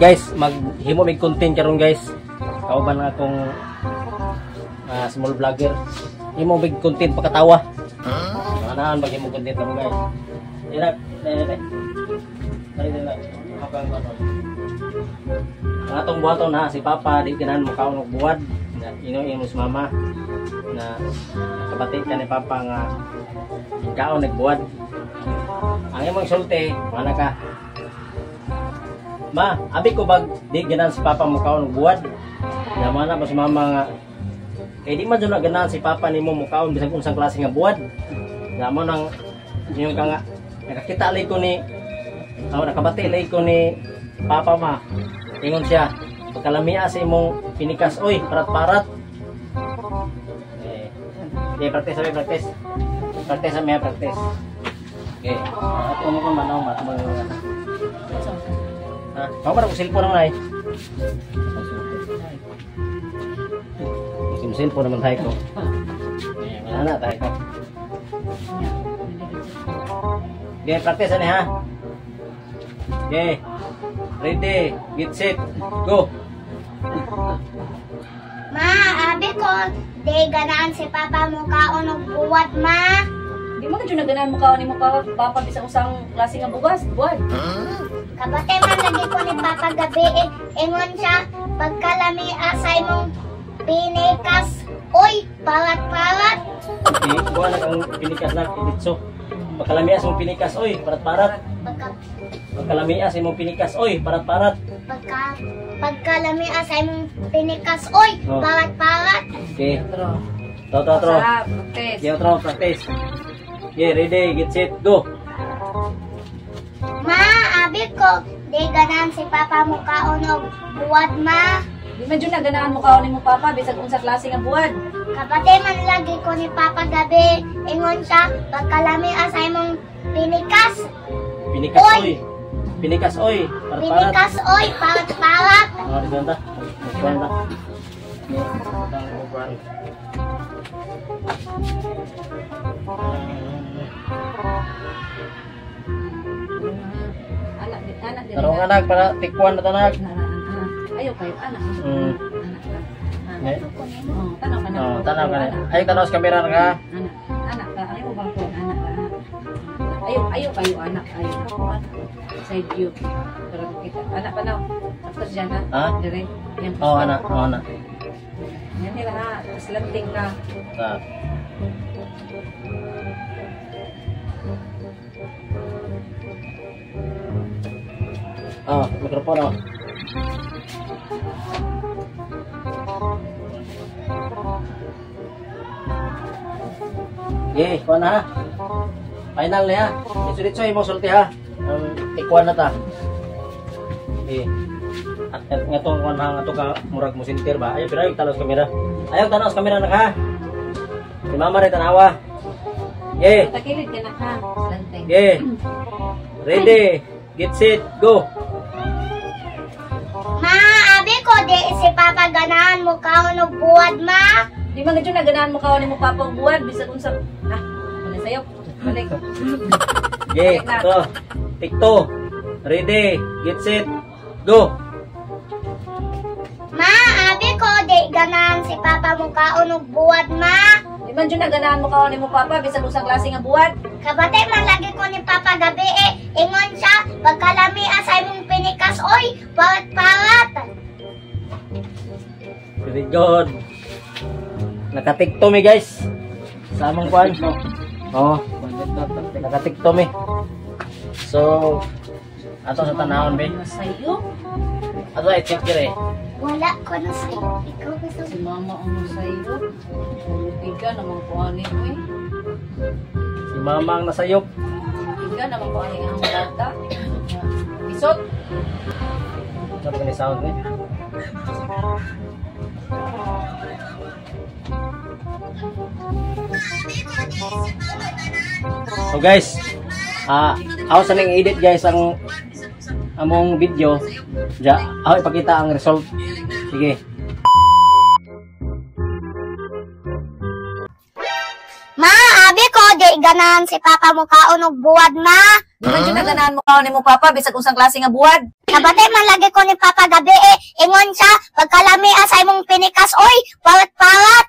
Guys, maghimo mig content karon guys. Kauban nga akong small vlogger. Himo mig content pakatawa. Anaan maghimo content mo guys. Ira, dali. Hakang ano. Ang atong buhaton na si Papa di ganahan mo kaon og buwad. Ino si Mama na kabati ka ni Papa nga kaon nagbuwad. Ang imong sulti, mana ka? Ma, abi ko bag di ganahan si Papa mo kaon og buwad. Naman na ba si Mama nga kay di man jud na ganahan si Papa nimo mo kaon bisag unsang klase nga buwad. Naman nang yung ka nga nakakita lay ko ni nakabati lay ko ni Papa ma. Ingon siya, pagkalamia sa imong pinikas, oy, parat-parat. Practice sabi, practice. Practice sabi, practice. Okay. Ato mo kung manaw, matumang yung gana. Kamu parang cellphone naman ay. Cellphone naman tayo ko. Wala na tayo ko. Okay, practice ani ha. Okay. Ready, get set, go. Ma, abi ko, di ganaan si Papa mo kaon og buwad, ma. Di mo kadyo naganahan mo kaon ni mo Papa bisang usang klase nga buwad. Kabate man lagi ko ni Papa gabi, ingon siya, pagkalami asay mong pinikas, oy, parat-parat. Okay, buwan lang ang pinikas na, editso. Pagkalamias mong pinikas, oy, parat-parat. Pagkalamias mong pinikas, oy, parat-parat. Pagkalami asay mong pinikas, oy, parat-parat. Okay. Tro. Practice. Yeah, practice. Okay, ready, get set, go. Ma, abi ko, di ganaan si Papa mo kaon og buwad, ma. Di man jud naganahan mo kaon ni mo Papa bisag unsa klase nga buwad. Kapatid man lagi ko ni Papa gabi, ingon siya, pagkalami asay mong pinikas. Pinikas, oy. Pinikas, oy. Parat-parat. Pinikas, oy, parat-parat. Oh, ganda. Ganda. Anak din. Tarong anak para tikwan na tanak. Ayo kayo anak. Tanaw ka na. Ay, tanaw sa kamera ka. Anak ka. Ayaw mo bang ko? Anak ka. Ayaw kayo anak. Ayaw. Side view. Para kita. Anak pa na. Tapos dyan ha. Ha? Dire. Oh, anak. Oh, anak. Yan nila ha. Tapos lanting ka. Ta. Oh, mikrofon oh. Okay, kuha na ha. Final na ha. Diretso imong sulti ha. Ikuan na ta. Okay. At nga itong kuha na nga ito ka murag mo sintir ba? Ayaw, pero ayaw tanaw sa kamera. Ayaw tanaw sa kamera na ka. Si Mama rin tanawa. Okay. Takilid ka na ha. Lanting. Okay. Ready. Get set. Go. Ma, abi ko, di si Papa ganahan mo kaon og buwad, ma. Di man gadyo naganahan mo kaon ni mo Papa og buwad bisag unsa. Ha. Ano sayo? Balik. Okay. Ito. Tikto. Ready. Get set. Go. Ma, abi ko, di ganahan si Papa mo kaon og buwad, ma. Di man jud naganahan mo kaon ni mo Papa bisag usang klase nga buwad. Kabate man lagi ko ni Papa gabi, ingon siya, pagkalami asay mong pinikas, oy, parat-parat. Very good. Nakatikto mi guys. Sa among kuan. Oh. Nakatikto mi. So, ato sa tanawon be. Masayo. Ato ay check dire. Wala ko na sa'yo. Ikaw gusto Si Mama ang masayo. Tiga naman ko ani mo eh. Si Mama ang nasayop. Tiga naman ko ani ang lata. Isot. Ano ba ni sound ni? So guys, ako sa nang edit guys ang among video. Ako ipakita ang result. Sige. Ma, abi ko, di ganahan si Papa mo kaon og buwad, ma. Di man jud naganahan mo kaon ni mo Papa bisag unsang klase nga buwad. Kabate man lagi ko ni Papa gabi ingon siya, pagkalami asay mong pinikas, oy, pawat-pawat.